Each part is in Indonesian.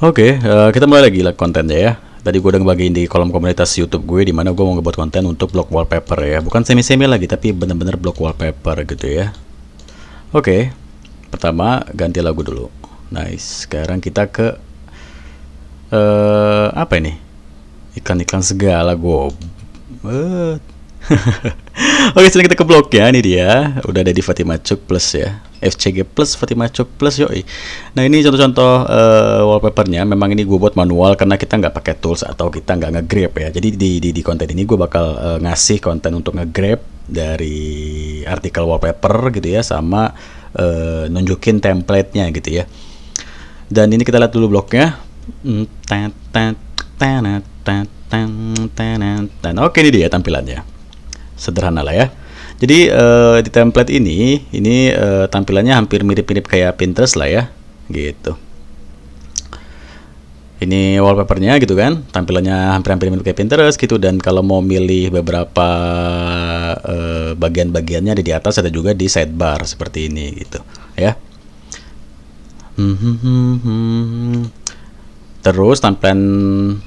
Oke, kita mulai lagi lah kontennya ya. Tadi gue udah ngebagiin di kolom komunitas YouTube gue di mana gue mau ngebuat konten untuk blog wallpaper ya. Bukan semi-semi lagi, tapi bener-bener blog wallpaper gitu ya. Oke, pertama ganti lagu dulu. Nice. Sekarang kita ke apa ini? Iklan-iklan segala gue. Oke, sekarang kita ke blognya. Ini dia, udah ada di Fatima Cuk Plus ya, FCG Plus, Fatima Cuk Plus yoi. Nah ini contoh-contoh wallpapernya. Memang ini gue buat manual karena kita nggak pakai tools atau kita nggak nge-grab ya. Jadi di konten ini gue bakal ngasih konten untuk nge-grab dari artikel wallpaper gitu ya, sama nunjukin template-nya gitu ya. Dan ini kita lihat dulu blognya. Oke, ini dia tampilannya. Sederhana lah ya. Jadi di template ini tampilannya hampir mirip-mirip kayak Pinterest lah ya, gitu. Ini wallpapernya gitu kan, tampilannya hampir-hampir mirip kayak Pinterest gitu. Dan kalau mau milih beberapa bagian-bagiannya ada di atas, ada juga di sidebar seperti ini gitu ya. Terus tampilannya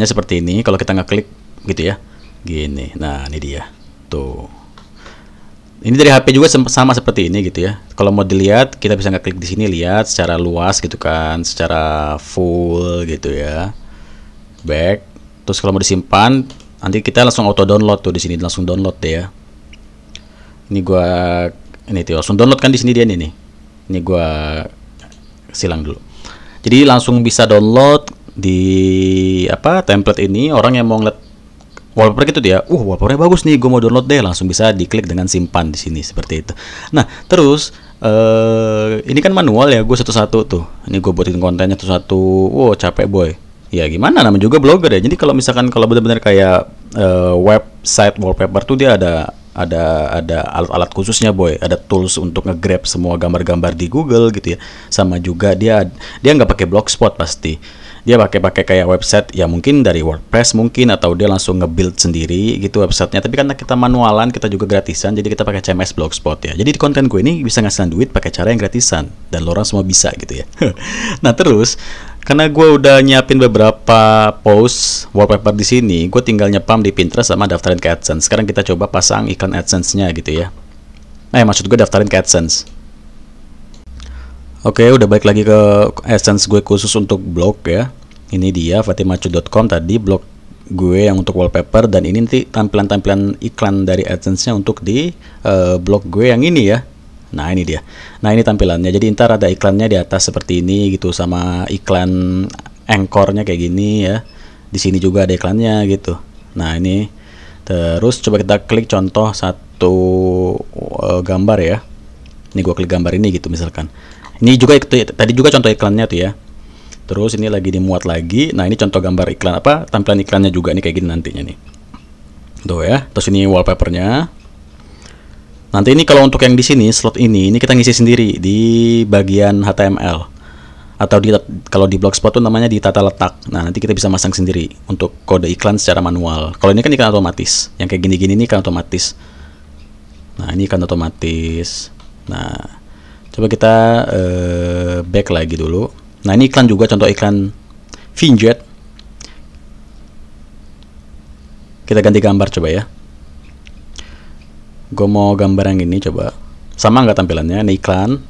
seperti ini kalau kita ngeklik gitu ya, gini. Nah ini dia tuh. Ini dari HP juga sama seperti ini gitu ya. Kalau mau dilihat kita bisa ngeklik di sini, lihat secara luas gitu kan, secara full gitu ya. Back. Terus kalau mau disimpan, nanti kita langsung auto download tuh di sini, langsung download deh ya. Ini tuh langsung download kan di sini dia nih. Ini gua silang dulu. Jadi langsung bisa download di template ini. Orang yang mau ngeliat wallpaper gitu dia, wallpapernya bagus nih, gue mau download deh, langsung bisa diklik dengan simpan di sini seperti itu. Nah terus ini kan manual ya, gue satu-satu tuh. Ini gue buatin kontennya satu-satu. Wow, capek boy. Ya gimana, namanya juga blogger ya. Jadi kalau misalkan benar-benar kayak website wallpaper tuh dia ada alat-alat khususnya boy, ada tools untuk nge-grab semua gambar-gambar di Google gitu ya. Sama juga dia nggak pakai Blogspot pasti. Dia pakai kayak website ya, mungkin dari WordPress mungkin, atau dia langsung nge-build sendiri gitu websitenya. Tapi karena kita manualan, kita juga gratisan, jadi kita pakai CMS Blogspot ya. Jadi di konten gue ini bisa ngasihin duit pakai cara yang gratisan, dan lo orang semua bisa gitu ya. Nah terus karena gue udah nyiapin beberapa post wallpaper di sini, gue tinggal nyepam di Pinterest sama daftarin ke AdSense. Sekarang kita coba pasang iklan AdSense-nya gitu ya. Nah maksud gue daftarin ke AdSense. Oke, udah balik lagi ke AdSense gue khusus untuk blog ya. Ini dia fatimacu.com tadi, blog gue yang untuk wallpaper. Dan ini nanti tampilan-tampilan iklan dari AdSense-nya untuk di blog gue yang ini ya. Nah ini dia. Nah ini tampilannya. Jadi ntar ada iklannya di atas seperti ini gitu, sama iklan anchor-nya kayak gini ya. Di sini juga ada iklannya gitu. Nah ini. Terus coba kita klik contoh satu gambar ya. Ini gue klik gambar ini gitu misalkan. Ini juga tadi juga contoh iklannya tuh ya. Terus ini lagi dimuat lagi. Nah ini contoh gambar iklan tampilan iklannya juga nih kayak gini nantinya nih. Tuh ya. Terus ini wallpapernya. Nanti ini kalau untuk yang di sini slot ini kita ngisi sendiri di bagian HTML, atau kalau di Blogspot tuh namanya di tata letak. Nah nanti kita bisa masang sendiri untuk kode iklan secara manual. Kalau ini kan iklan otomatis. Yang kayak gini-gini ini kan otomatis. Nah ini kan otomatis. Nah coba kita back lagi dulu. Nah ini iklan juga, contoh iklan Vinjet. Kita ganti gambar coba ya. Gue mau gambar yang ini coba. Sama nggak tampilannya? Ini iklan.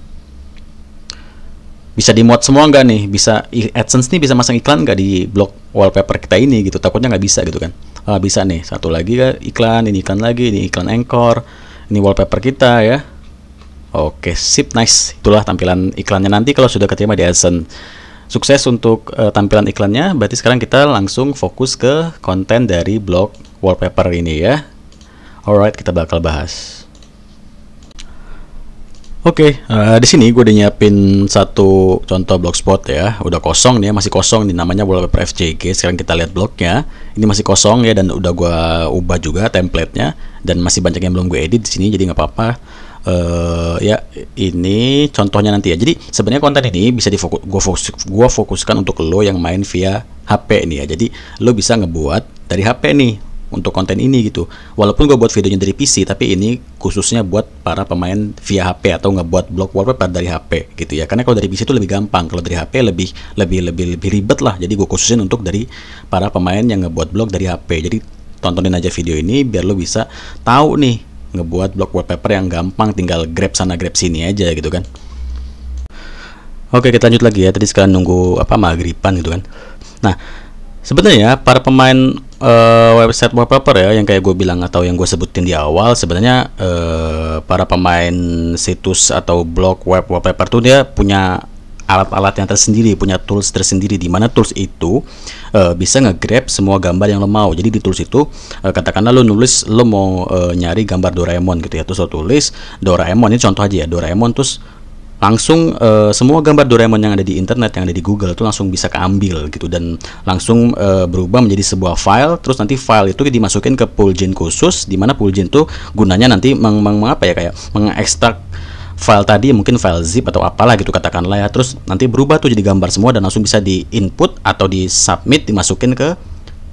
Bisa dimuat semua nggak nih? Bisa AdSense nih bisa masang iklan nggak di blog wallpaper kita ini gitu? Takutnya nggak bisa gitu kan? Bisa nih. Satu lagi iklan, ini iklan lagi, ini iklan anchor, ini wallpaper kita ya. Oke, sip, nice. Itulah tampilan iklannya nanti kalau sudah keterima di AdSense. Sukses untuk tampilan iklannya. Berarti sekarang kita langsung fokus ke konten dari blog wallpaper ini ya. Alright, kita bakal bahas. Oke, di sini gue udah nyiapin satu contoh blogspot ya. Udah kosong nih, masih kosong nih, namanya wallpaper FCG. Sekarang kita lihat blognya. Ini masih kosong ya, dan udah gue ubah juga template-nya, dan masih banyak yang belum gue edit di sini, jadi nggak apa-apa. Ya ini contohnya nanti ya. Jadi sebenarnya konten ini bisa gue fokuskan untuk lo yang main via HP nih ya. Jadi lo bisa ngebuat dari HP nih untuk konten ini gitu. Walaupun gue buat videonya dari PC, tapi ini khususnya buat para pemain via HP atau ngebuat blog wallpaper dari HP gitu ya. Karena kalau dari PC itu lebih gampang, kalau dari HP lebih ribet lah. Jadi gue khususin untuk dari para pemain yang ngebuat blog dari HP. Jadi tontonin aja video ini biar lo bisa tahu nih ngebuat blog wallpaper yang gampang, tinggal grab sana grab sini aja gitu kan. Oke, kita lanjut lagi ya. Tadi sekarang nunggu maghriban gitu kan. Nah, sebenarnya para pemain website wallpaper ya, yang kayak gue bilang atau yang gue sebutin di awal, sebenarnya para pemain situs atau blog web wallpaper tuh dia punya alat-alat yang tersendiri, punya tools tersendiri, di mana tools itu bisa nge-grab semua gambar yang lo mau. Jadi di tools itu katakanlah lo nulis lo mau nyari gambar Doraemon gitu ya, terus lo tulis Doraemon, ini contoh aja ya, Doraemon, terus langsung semua gambar Doraemon yang ada di internet, yang ada di Google itu langsung bisa keambil gitu, dan langsung berubah menjadi sebuah file. Terus nanti file itu dimasukin ke Fulgin khusus, di mana Fulgin tuh gunanya nanti kayak mengekstrak file tadi, mungkin file zip atau apalah gitu katakanlah ya. Terus nanti berubah tuh jadi gambar semua dan langsung bisa di input atau di submit, dimasukin ke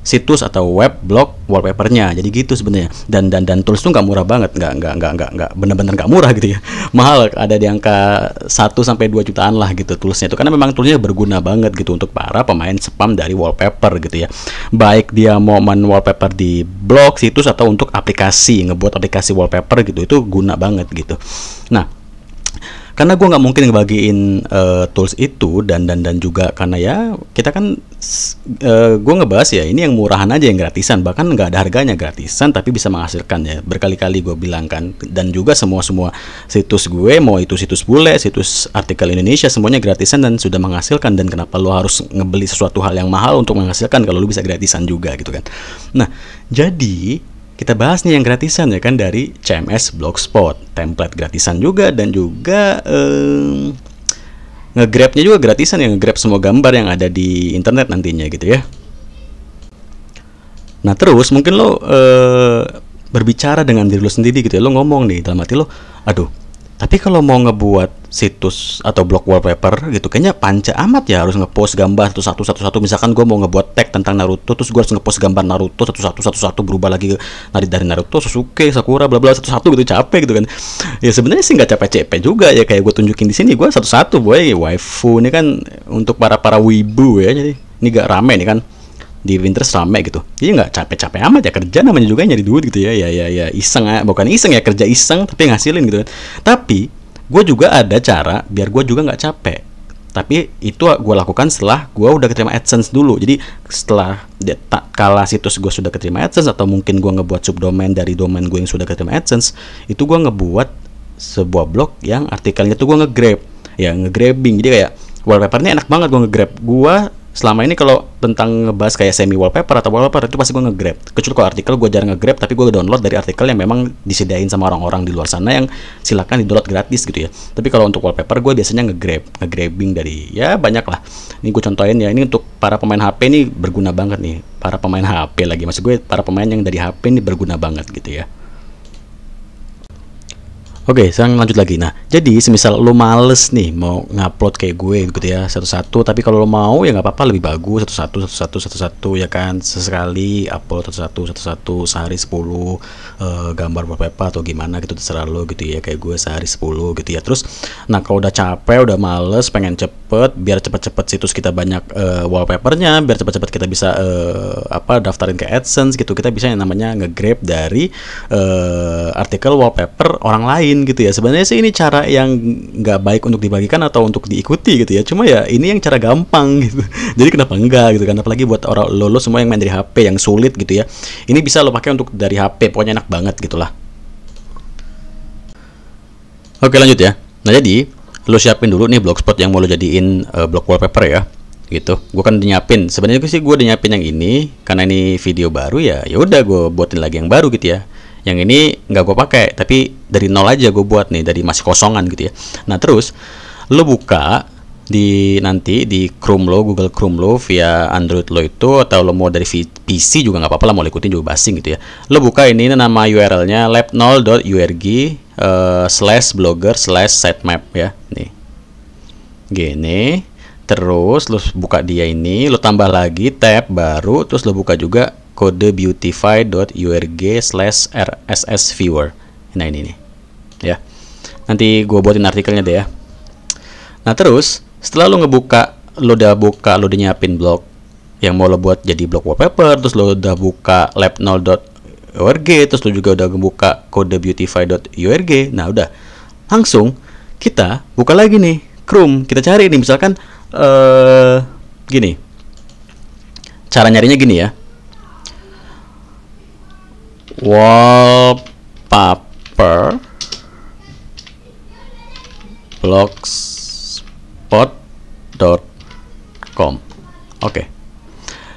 situs atau web blog wallpapernya. Jadi gitu sebenarnya. Dan tools tuh nggak murah banget, nggak bener-bener nggak murah gitu ya. Mahal, ada di angka 1 sampai 2 jutaan lah gitu toolsnya itu, karena memang toolsnya berguna banget gitu untuk para pemain spam dari wallpaper gitu ya. Baik dia mau wallpaper di blog, situs, atau untuk aplikasi, ngebuat aplikasi wallpaper gitu, itu guna banget gitu. Nah, karena gue nggak mungkin ngebagiin tools itu, dan juga karena ya kita kan gue ngebahas ya ini yang murahan aja, yang gratisan, bahkan nggak ada harganya, gratisan tapi bisa menghasilkan ya. Berkali-kali gue bilang kan, dan juga semua situs gue, mau itu situs bule, situs artikel Indonesia, semuanya gratisan dan sudah menghasilkan. Dan kenapa lo harus ngebeli sesuatu hal yang mahal untuk menghasilkan kalau lo bisa gratisan juga gitu kan. Nah, jadi kita bahas nih yang gratisan ya kan, dari CMS Blogspot, template gratisan juga, dan juga nge-grabnya juga gratisan, yang nge-grab semua gambar yang ada di internet nantinya gitu ya. Nah, terus mungkin lo berbicara dengan diri lo sendiri gitu ya, lo ngomong nih dalam hati lo, aduh, tapi kalau mau ngebuat situs atau blog wallpaper gitu, kayaknya panca amat ya, harus ngepost gambar satu-satu. Misalkan gue mau ngebuat tag tentang Naruto, terus gue harus ngepost gambar Naruto satu-satu, berubah lagi dari Naruto, Sasuke, Sakura, bla bla, satu-satu gitu, capek gitu kan. Ya sebenarnya sih nggak capek-capek juga ya, kayak gue tunjukin di sini, gue satu-satu boy, waifu ini kan untuk para wibu ya. Jadi ini gak rame nih kan, di Pinterest rame gitu, jadi nggak capek-capek amat ya, kerja namanya juga nyari duit gitu ya, iseng ya, bukan iseng ya, kerja iseng tapi ngasilin gitu kan. Tapi gue juga ada cara biar gue juga nggak capek, tapi itu gue lakukan setelah gue udah keterima AdSense dulu. Jadi setelah kala situs gue sudah keterima AdSense, atau mungkin gue ngebuat subdomain dari domain gue yang sudah keterima AdSense, itu gue ngebuat sebuah blog yang artikelnya tuh gue nge-grab ya, nge-grabbing. Jadi kayak wallpapernya enak banget gue nge-grab. Gue selama ini kalau tentang ngebahas kayak semi wallpaper atau wallpaper itu pasti gue nge-grab. Kecuali kalau artikel gue jarang nge-grab, tapi gue download dari artikel yang memang disediain sama orang-orang di luar sana, yang silakan di-download gratis gitu ya. Tapi kalau untuk wallpaper gue biasanya nge-grabbing dari ya banyak lah. Ini gue contohin ya, ini untuk para pemain HP ini berguna banget nih. Para pemain HP lagi, maksud gue para pemain yang dari HP ini berguna banget gitu ya. Oke, sekarang lanjut lagi. Nah, jadi semisal lo males nih mau ngupload kayak gue gitu ya satu-satu, tapi kalau lo mau ya nggak apa-apa, lebih bagus satu-satu ya kan, sesekali upload satu-satu sehari 10 gambar wallpaper atau gimana gitu, terserah lo gitu ya, kayak gue sehari 10 gitu ya. Terus nah, kalau udah capek, udah males, pengen cepet, biar cepet-cepet situs kita banyak wallpapernya, biar cepet-cepet kita bisa daftarin ke AdSense gitu, kita bisa yang namanya nge-grab dari artikel wallpaper orang lain gitu ya. Sebenarnya sih ini cara yang nggak baik untuk dibagikan atau untuk diikuti gitu ya, cuma ya ini yang cara gampang gitu. Jadi kenapa enggak gitu kan, apalagi buat orang lo semua yang main dari HP yang sulit gitu ya, ini bisa lo pakai untuk dari HP, pokoknya enak banget gitulah. Oke, lanjut ya. Nah, jadi lo siapin dulu nih blogspot yang mau lo jadiin blog wallpaper ya gitu. Gue kan nyiapin, sebenarnya sih gue udah nyiapin yang ini karena ini video baru ya udah gue buatin lagi yang baru gitu ya. Yang ini nggak gue pakai, tapi dari nol aja gue buat nih, dari masih kosongan gitu ya. Nah, terus lo buka nanti di Chrome lo, Google Chrome lo via Android lo itu, atau lo mau dari PC juga nggak apa-apa lah, mau ikutin juga basing gitu ya. Lo buka ini nama URL-nya lab0.org /blogger/sitemap ya, nih gini. Terus lo buka dia ini, lo tambah lagi tab baru, terus lo buka juga kode beautify.urg/rssviewer. Nah ini nih ya, nanti gue buatin artikelnya deh ya. Nah terus setelah lo ngebuka, lo udah nyiapin blog yang mau lo buat jadi blog wallpaper, terus lo udah buka lab0.org, terus lo juga udah ngebuka kode beautify.org. Nah udah, langsung kita buka lagi nih Chrome, kita cari nih misalkan gini, cara nyarinya gini ya, wallpaper blogspot.com. Oke.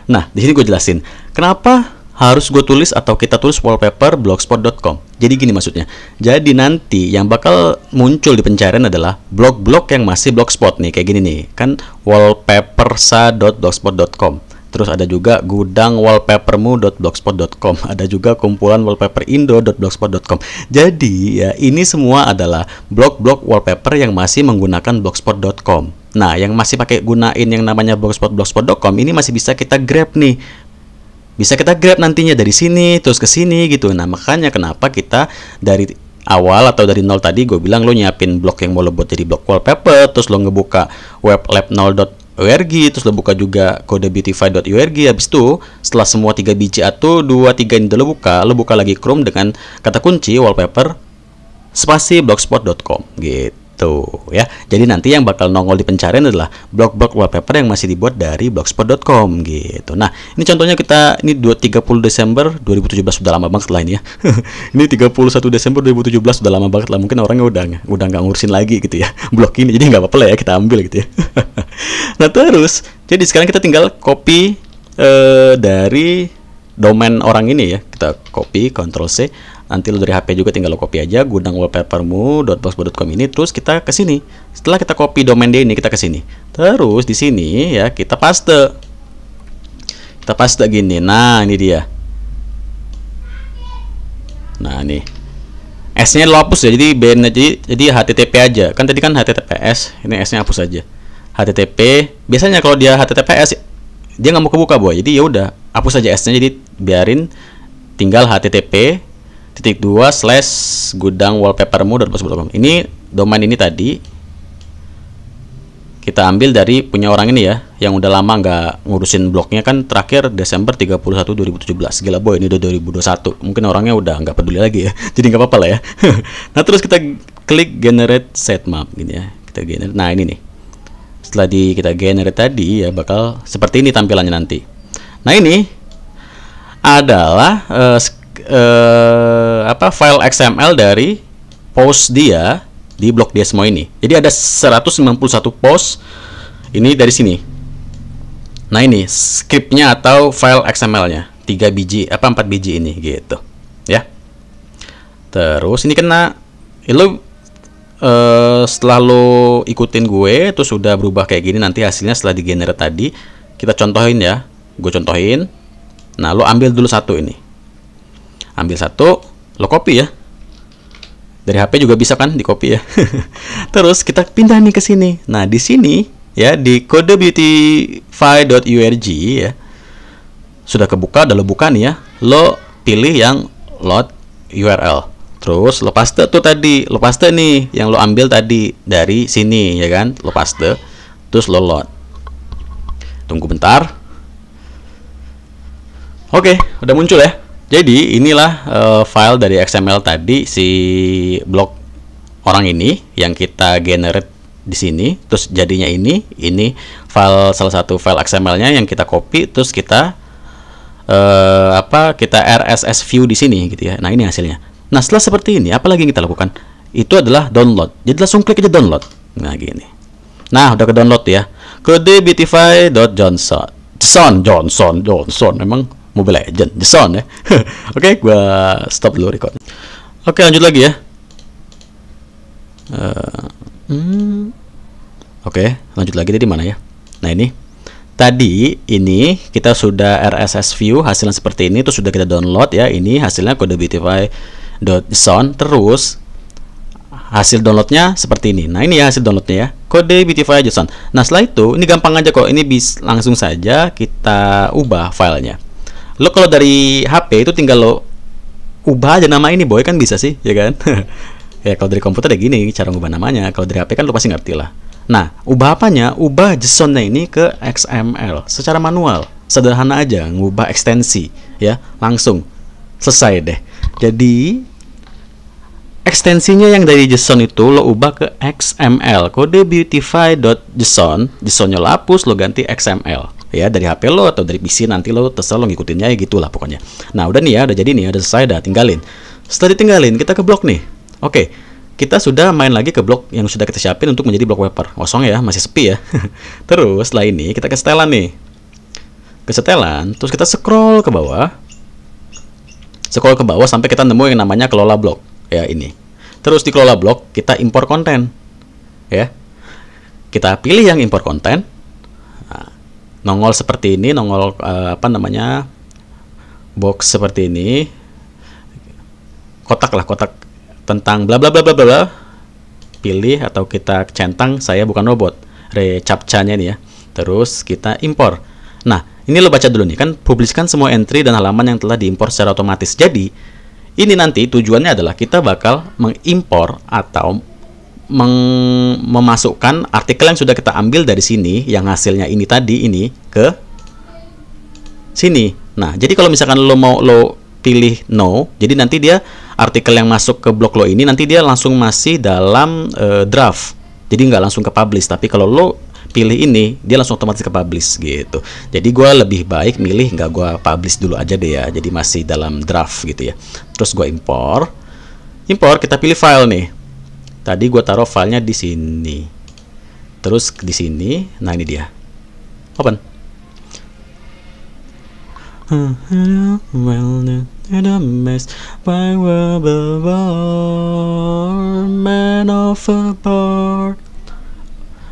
Nah, di sini gue jelasin kenapa harus gue tulis atau kita tulis wallpaper blogspot.com. Jadi gini maksudnya. Jadi nanti yang bakal muncul di pencarian adalah blog-blog yang masih blogspot nih, kayak gini nih. Kan wallpapersa.blogspot.com. Terus ada juga gudang wallpapermu.blogspot.com. Ada juga kumpulan wallpaperindo.blogspot.com. Jadi ya ini semua adalah blog-blog wallpaper yang masih menggunakan blogspot.com. Nah, yang masih pakai gunain yang namanya blogspot.com ini masih bisa kita grab nih. Bisa kita grab nantinya dari sini terus ke sini gitu. Nah, makanya kenapa kita dari awal atau dari nol tadi gue bilang lo nyiapin blog yang mau lo buat jadi blog wallpaper, terus lo ngebuka web lab0.org, terus lo buka juga kode beautify.org. Habis itu setelah semua 3 biji atau 2-3 ini lo buka lagi Chrome dengan kata kunci wallpaper spasi blogspot.com gitu ya. Jadi nanti yang bakal nongol di pencarian adalah blog-blog wallpaper yang masih dibuat dari blogspot.com gitu. Nah, ini contohnya ini 30 Desember 2017, sudah lama banget lah ini ya. Ini 31 Desember 2017, sudah lama banget lah. Mungkin orangnya udah nggak ngurusin lagi gitu ya blog ini. Jadi nggak apa-apa lah ya, kita ambil gitu ya. Nah, terus jadi sekarang kita tinggal copy dari domain orang ini ya. Kita copy, Ctrl C. Nanti lo dari HP juga tinggal lo copy aja gudang wallpapermu.blogspot.com ini, terus kita ke sini. Setelah kita copy domain dia ini, kita ke sini. Terus di sini ya kita paste. Kita paste gini. Nah, ini dia. Nah, nih. S-nya lo hapus ya. Jadi jadi HTTP aja. Kan tadi kan HTTPS, ini S-nya hapus aja. HTTP. Biasanya kalau dia HTTPS dia nggak mau kebuka, boy. Jadi ya udah, hapus aja S-nya, jadi biarin tinggal http://gudang wallpapermu.blogspot.com. Ini domain ini tadi kita ambil dari punya orang ini ya, yang udah lama nggak ngurusin blognya, kan terakhir Desember 31 2017. Gila boy, ini udah 2021. Mungkin orangnya udah nggak peduli lagi ya. Jadi nggak apa-apa lah ya. Nah, terus kita klik generate sitemap gini ya. Kita generate. Nah, ini nih. Setelah kita generate tadi ya, bakal seperti ini tampilannya nanti. Nah, ini adalah file XML dari post dia di blog dia semua ini. Jadi ada 191 post ini dari sini. Nah, ini scriptnya atau file XML-nya 4 biji ini gitu ya. Terus ini kena setelah lo ikutin gue terus sudah berubah kayak gini, nanti hasilnya setelah di generate tadi kita contohin ya. Gue contohin. Nah, lo ambil dulu satu ini. Ambil satu, lo copy ya. Dari HP juga bisa kan di copy ya. Terus kita pindah nih ke sini. Nah, di sini ya di kode beautify.org ya. Sudah kebuka, udah lo buka nih ya. Lo pilih yang load URL. Terus lo paste tuh tadi, lo paste nih yang lo ambil tadi dari sini ya kan. Lo paste, terus lo load. Tunggu bentar. Oke, udah muncul ya. Jadi inilah file dari XML tadi si blog orang ini yang kita generate di sini. Terus jadinya ini file, salah satu file XML-nya yang kita copy, terus kita kita RSS view di sini gitu ya. Nah, ini hasilnya. Nah, setelah seperti ini, apa lagi yang kita lakukan? Itu adalah download. Jadi langsung klik aja download. Nah, gini. Nah, udah ke download ya. Kode beautify.johnson. Emang Mobile Legend, Jason ya. Oke, gua stop dulu record. Oke, lanjut lagi ya. Oke, lanjut lagi tadi mana ya? Nah, ini tadi ini kita sudah RSS view hasilnya seperti ini, terus sudah kita download ya. Ini hasilnya kode beautify.json, terus hasil downloadnya seperti ini. Nah, ini ya hasil downloadnya ya, kode beautify.json. Nah, setelah itu ini gampang aja kok. Ini bisa langsung saja kita ubah filenya. Lo kalau dari HP itu tinggal lo ubah aja nama ini boy, kan bisa sih, ya kan? Ya kalau dari komputer ya gini cara ngubah namanya. Kalau dari HP kan lo pasti ngerti lah. Nah, ubah apanya? Ubah JSON-nya ini ke XML secara manual. Sederhana aja, ngubah ekstensi, ya, langsung selesai deh. Jadi ekstensinya yang dari JSON itu lo ubah ke XML, kode beautify.json, JSON-nya lo hapus, lo ganti XML. Ya, dari HP lo atau dari PC nanti lo terserah lo ngikutinnya ya gitulah pokoknya. Nah, udah nih ya, udah jadi nih, udah selesai, dah tinggalin. Setelah ditinggalin, kita ke blok nih. Oke, kita sudah main lagi ke blok yang sudah kita siapin untuk menjadi blok wrapper. Kosong ya, masih sepi ya. Terus setelah ini kita ke setelan nih. Ke setelan, terus kita scroll ke bawah. Scroll ke bawah sampai kita nemu yang namanya kelola blok. Ya, ini. Terus di kelola blok kita impor konten. Ya. Kita pilih yang impor konten. Nongol seperti ini, nongol box seperti ini, kotak tentang bla bla bla bla bla, pilih atau kita centang saya bukan robot, recaptcha-nya nih ya, terus kita impor. Nah, ini lo baca dulu nih, kan publiskan semua entry dan halaman yang telah diimpor secara otomatis. Jadi ini nanti tujuannya adalah kita bakal mengimpor atau memasukkan artikel yang sudah kita ambil dari sini, yang hasilnya ini tadi ini ke sini. Nah, jadi kalau misalkan lo mau lo pilih no, jadi nanti dia artikel yang masuk ke blog lo ini nanti dia langsung masih dalam draft. Jadi nggak langsung ke publish, tapi kalau lo pilih ini dia langsung otomatis ke publish gitu. Jadi gue lebih baik milih nggak gue publish dulu aja deh ya. Jadi masih dalam draft gitu ya. Terus gue impor, kita pilih file nih. Tadi gue taruh filenya di sini. Terus di sini, nah ini dia. Open.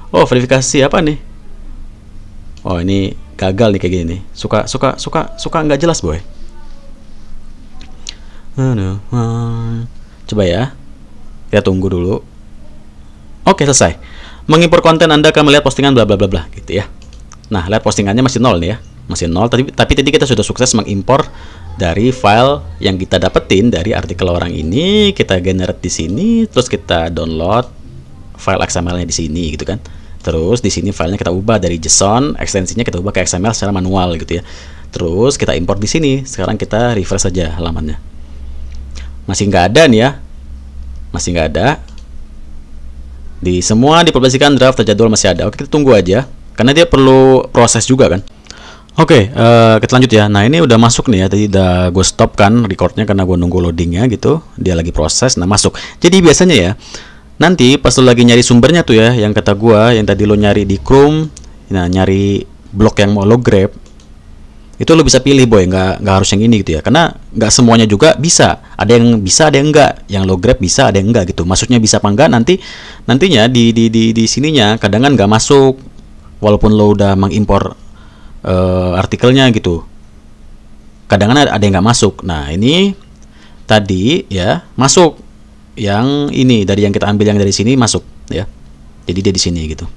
Oh, verifikasi apa nih? Oh, ini gagal nih kayak gini nih. Suka nggak jelas, boy. Coba ya. Kita tunggu dulu. Oke, selesai. Mengimpor konten Anda akan melihat postingan bla bla bla bla gitu ya. Nah, lihat postingannya masih 0 nih ya. Masih 0, tapi tadi kita sudah sukses mengimpor dari file yang kita dapetin dari artikel orang ini, kita generate di sini, terus kita download file XML-nya di sini gitu kan. Terus di sini filenya kita ubah dari JSON, ekstensinya kita ubah ke XML secara manual gitu ya. Terus kita import di sini. Sekarang kita refresh saja halamannya. Masih nggak ada nih ya. Masih nggak ada. Di semua dipublikasikan draft terjadwal masih ada. Oke, kita tunggu aja karena dia perlu proses juga kan. Oke, kita lanjut ya. Nah, ini udah masuk nih ya. Tadi udah gue stop kan recordnya karena gue nunggu loadingnya gitu. Dia lagi proses. Nah, masuk. Jadi biasanya ya, nanti pas lo lagi nyari sumbernya tuh ya, yang kata gue, yang tadi lo nyari di Chrome, nah nyari blog yang mau lo grab, itu lo bisa pilih boy, nggak harus yang ini gitu ya, karena nggak semuanya juga bisa. Ada yang bisa, ada yang enggak. Yang lo grab bisa, ada yang enggak gitu. Maksudnya bisa apa enggak nantinya di sininya kadang kan nggak masuk, walaupun lo udah mengimpor artikelnya gitu. Kadang ada yang nggak masuk. Nah, ini tadi ya masuk. Yang ini dari yang kita ambil yang dari sini masuk ya. Jadi dia di sini gitu.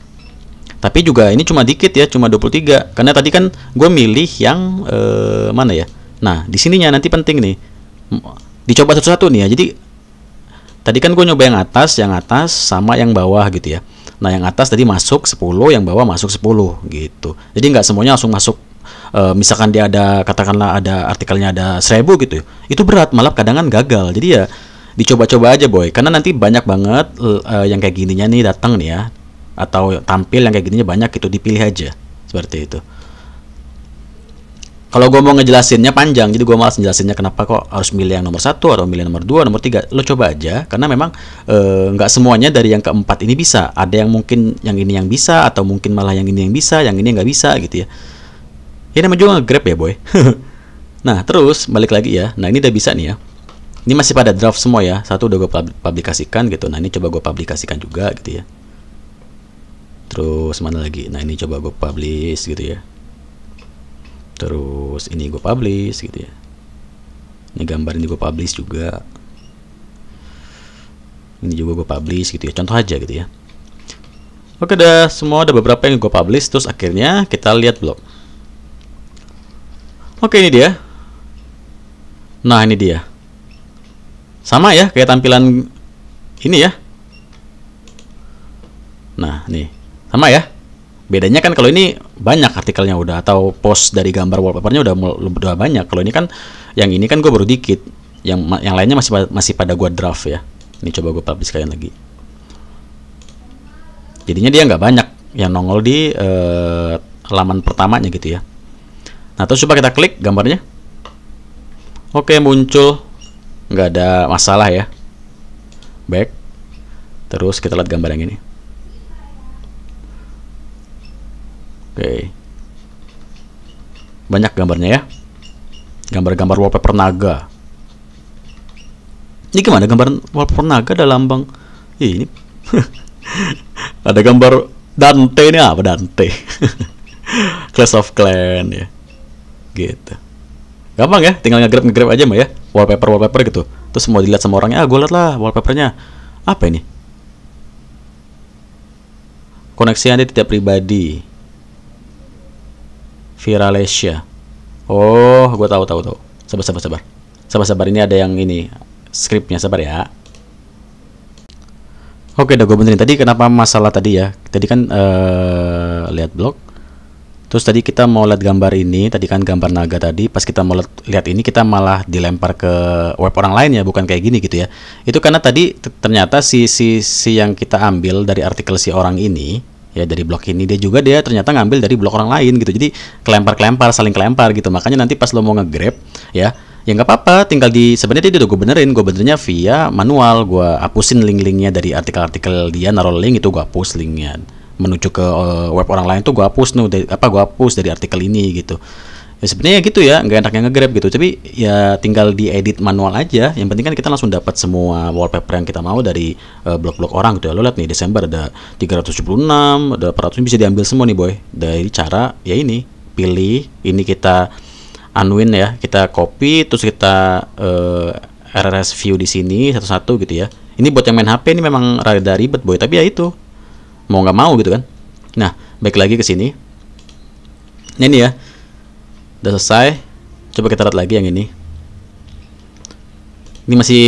Tapi juga ini cuma dikit ya, cuma 23. Karena tadi kan gue milih yang mana ya. Nah, di sininya nanti penting nih. Dicoba satu-satu nih ya. Jadi tadi kan gue nyoba yang atas sama yang bawah gitu ya. Nah, yang atas tadi masuk 10, yang bawah masuk 10 gitu. Jadi nggak semuanya langsung masuk. Misalkan dia ada, katakanlah ada artikelnya ada 1000 gitu ya. Itu berat, malah kadang-kadang gagal. Jadi ya dicoba-coba aja boy, karena nanti banyak banget yang kayak gininya nih datang nih ya, atau tampil yang kayak gininya banyak, itu dipilih aja seperti itu. Kalau gue mau ngejelasinnya panjang, jadi gue malas ngejelasinnya kenapa kok harus milih yang nomor 1 atau milih nomor 2, nomor 3. Lo coba aja, karena memang nggak semuanya dari yang keempat ini bisa. Ada yang mungkin yang ini yang bisa, atau mungkin malah yang ini yang bisa, yang ini nggak bisa gitu ya. Ya namanya juga nge-grab ya boy. Nah, terus balik lagi ya. Nah, ini udah bisa nih ya. Ini masih pada draft semua ya. Satu udah gue publikasikan gitu. Nah, ini coba gue publikasikan juga gitu ya. Terus mana lagi? Nah, ini coba gue publish gitu ya. Terus ini gue publish gitu ya. Ini gambar ini gue publish juga. Ini juga gue publish gitu ya. Contoh aja gitu ya. Oke, udah semua, ada beberapa yang gue publish. Terus akhirnya kita lihat blog. Oke, ini dia. Nah, ini dia. Sama ya kayak tampilan ini ya. Nah, nih. Sama ya. Bedanya kan kalau ini banyak artikelnya udah, atau post dari gambar wallpapernya udah banyak. Kalau ini kan, yang ini kan gue baru dikit. Yang lainnya masih pada gue draft ya. Ini coba gue publish sekalian lagi. Jadinya dia nggak banyak yang nongol di halaman pertamanya gitu ya. Nah, terus coba kita klik gambarnya. Oke, muncul, nggak ada masalah ya. Back. Terus kita lihat gambar yang ini. Oke. Banyak gambarnya ya. Gambar-gambar wallpaper naga. Ini gimana gambar wallpaper naga ada lambang ini? Ada gambar Dante, ini apa Dante? Clash of Clan ya. Gitu. Gampang ya, tinggal nge-grab aja mah ya. Wallpaper gitu. Terus mau dilihat sama orangnya, gue liat lah wallpapernya. Apa ini? Koneksi Anda tidak pribadi. Viralasia. Oh, gue tahu. Sabar. Ini ada yang ini skripnya, sabar ya. Oke, udah gue benerin. Tadi kenapa masalah tadi ya? Tadi kan lihat blog. Terus tadi kita mau lihat gambar ini. Tadi kan gambar naga tadi. Pas kita mau lihat ini, kita malah dilempar ke web orang lain ya, bukan kayak gini gitu ya. Itu karena tadi ternyata si yang kita ambil dari artikel si orang ini, ya dari blog ini, dia ternyata ngambil dari blog orang lain gitu. Jadi saling kelempar gitu. Makanya nanti pas lo mau nge-grab ya nggak apa-apa, tinggal sebenarnya dia udah gue benernya via manual. Gue hapusin link-linknya dari artikel-artikel dia, naruh link itu gue hapus linknya, menuju ke web orang lain tuh gue hapus gue hapus dari artikel ini gitu. Ya sebenarnya gitu ya, nggak enaknya nge-grab gitu, tapi ya tinggal diedit manual aja. Yang penting kan kita langsung dapat semua wallpaper yang kita mau dari blog-blog orang gitu. Lo lihat nih, Desember ada 376, ada 400, bisa diambil semua nih boy. Dari cara ya ini, pilih ini, kita unwin ya, kita copy, terus kita RRS view di sini satu-satu gitu ya. Ini buat yang main HP ini memang rada ribet boy, tapi ya itu mau nggak mau gitu kan. Nah, balik lagi ke sini. Ini ya, udah selesai. Coba kita lihat lagi yang ini. Ini masih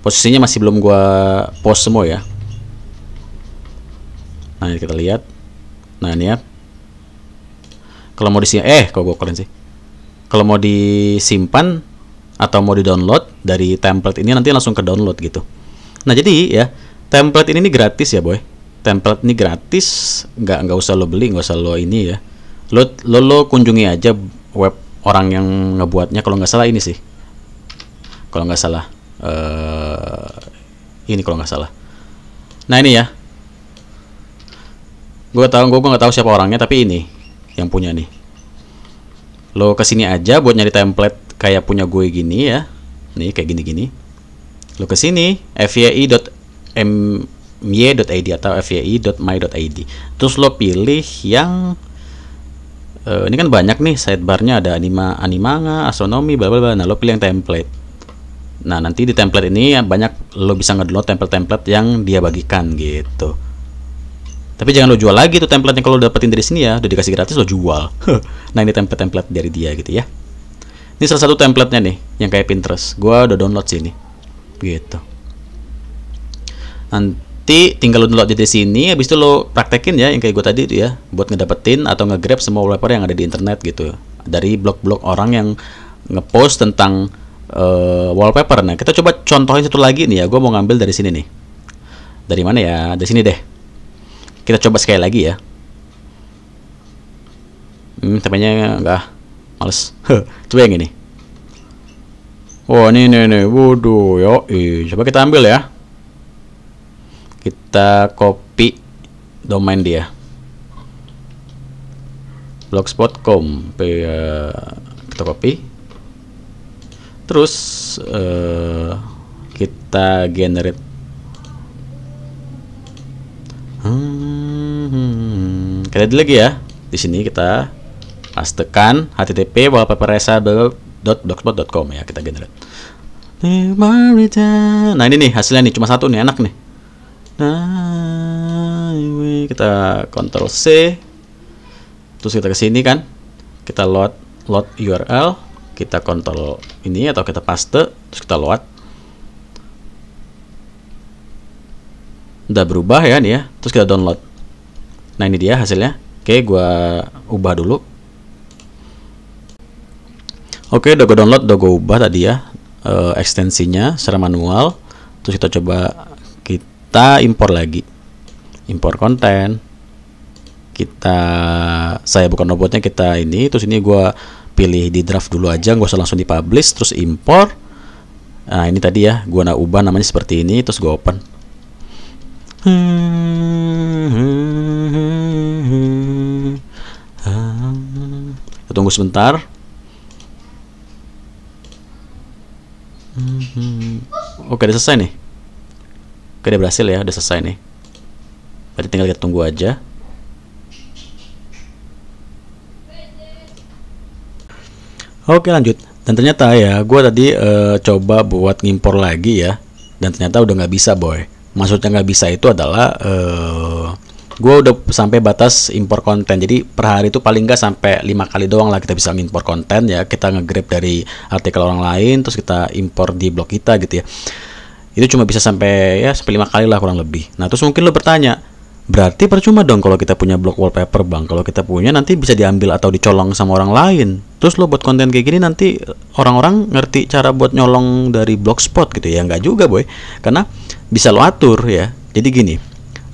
posisinya masih belum gua post semua ya. Nah, ini kita lihat. Nah, ini ya. Kalau mau mau disimpan atau mau di-download dari template ini, nanti langsung ke download gitu. Nah, jadi ya, template ini gratis ya, boy. Template ini gratis, nggak usah lo beli, nggak usah lo ini ya. Lo kunjungi aja web orang yang ngebuatnya, kalau nggak salah ini sih. Kalau nggak salah ini kalau nggak salah. Nah, ini ya. Gue nggak tahu siapa orangnya, tapi ini yang punya nih. Lo kesini aja buat nyari template kayak punya gue gini ya. Nih kayak gini-gini. Lo kesini fyi.my.id atau fyi.my.id. Terus lo pilih yang ini kan banyak nih sidebarnya, ada animanga, astronomi, bla bla bla. Nah, lo pilih yang template. Nah, nanti di template ini banyak, lo bisa ngedownload template-template yang dia bagikan gitu. Tapi jangan lo jual lagi tuh template-nya kalau lo dapetin dari sini ya, udah dikasih gratis lo jual. Nah, ini template-template dari dia gitu ya. Ini salah satu template-nya nih, yang kayak Pinterest. Gua udah download sini. Gitu. Nanti tinggal lo download dari sini, habis itu lo praktekin ya yang kayak gue tadi itu ya, buat ngedapetin atau nge-grab semua wallpaper yang ada di internet gitu. Dari blog-blog orang yang ngepost tentang wallpaper. Nah, kita coba contohin satu lagi nih ya. Gue mau ngambil dari sini nih. Dari mana ya? Dari sini deh. Kita coba sekali lagi ya. Temanya enggak, males. Coba yang ini. Oh, ini. Waduh, yo. Coba kita ambil ya. Kita copy domain dia. blogspot.com. Kita copy. Terus kita generate. Kita lihat lagi ya. Di sini kita pastekan http wallpaperresa.blogspot.com ya, kita generate. Nah, ini nih hasilnya nih, cuma satu nih, enak nih. Nah, ini kita Ctrl C. Terus kita ke sini kan. Kita load URL, kita Ctrl ini atau kita paste, terus kita load. Udah berubah ya nih ya, terus kita download. Nah ini dia hasilnya. Oke, gua ubah dulu. Oke, udah gue download, udah gue ubah tadi ya ekstensinya secara manual. Terus kita coba kita impor lagi, impor konten. Saya bukan robotnya, kita ini. Terus ini gue pilih di draft dulu aja, gue usah langsung di publish. Terus impor. Nah ini tadi ya, gue ubah namanya seperti ini. Terus gue open. Kita tunggu sebentar. Oke, udah selesai nih. Oke, udah berhasil ya, udah selesai nih. Berarti tinggal kita tunggu aja. Oke, lanjut. Dan ternyata ya, gue tadi coba buat ngimpor lagi ya, dan ternyata udah nggak bisa, boy. Maksudnya nggak bisa itu adalah gue udah sampai batas impor konten. Jadi per hari itu paling nggak sampai 5 kali doang lah kita bisa ngimpor konten ya. Kita nge-grab dari artikel orang lain, terus kita impor di blog kita gitu ya. Itu cuma bisa sampai 5 kali lah kurang lebih. Nah terus mungkin lo bertanya, berarti percuma dong kalau kita punya blog wallpaper, bang. Kalau kita punya nanti bisa diambil atau dicolong sama orang lain. Terus lo buat konten kayak gini nanti orang-orang ngerti cara buat nyolong dari blogspot gitu ya? Nggak juga, boy. Karena bisa lo atur ya. Jadi gini,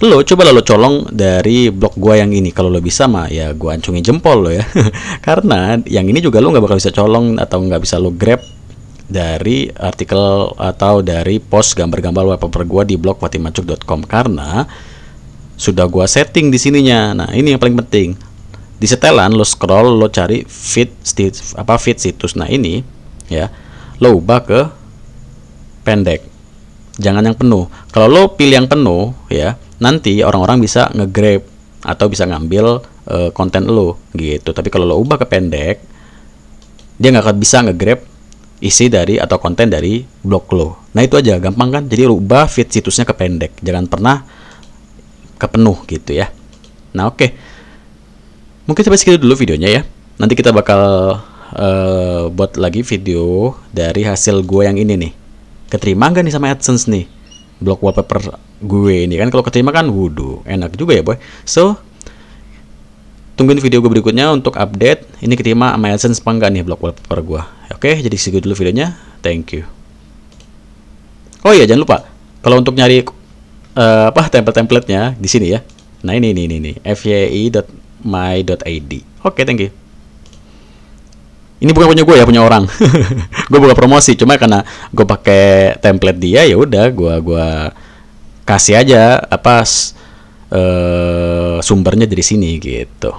coba lo colong dari blog gua yang ini. Kalau lo bisa mah ya gua ancungin jempol lo ya. Karena yang ini juga lo nggak bakal bisa colong atau nggak bisa lo grab dari artikel atau dari post gambar-gambar wallpaper gua di blog fatimacuk.com, karena sudah gua setting di sininya. Nah ini yang paling penting. Di setelan lo scroll, lo cari feed situs. Nah ini ya, lo ubah ke pendek. Jangan yang penuh. Kalau lo pilih yang penuh ya, nanti orang-orang bisa nge-grab atau bisa ngambil konten lo gitu. Tapi kalau lo ubah ke pendek, dia nggak akan bisa nge-grab isi dari atau konten dari blog lo. Nah itu aja, gampang kan? Jadi lo ubah feed situsnya ke pendek, jangan pernah ke penuh gitu ya. Nah oke. Mungkin sampai segitu dulu videonya ya. Nanti kita bakal buat lagi video dari hasil gue yang ini nih. Keterima nggak nih sama AdSense nih blog wallpaper gue ini kan? Kalau keterima kan wudu, enak juga ya boy. So tungguin video gue berikutnya untuk update ini keterima sama AdSense apa enggak nih blog wallpaper gue. Oke, jadi segitu dulu videonya. Thank you. Oh iya, jangan lupa kalau untuk nyari template-templatenya di sini ya. Nah ini fyi.my.id. Oke, thank you. Ini bukan punya gue ya, punya orang. Gue bukan promosi, cuma karena gue pakai template dia ya udah gue kasih aja sumbernya dari sini gitu.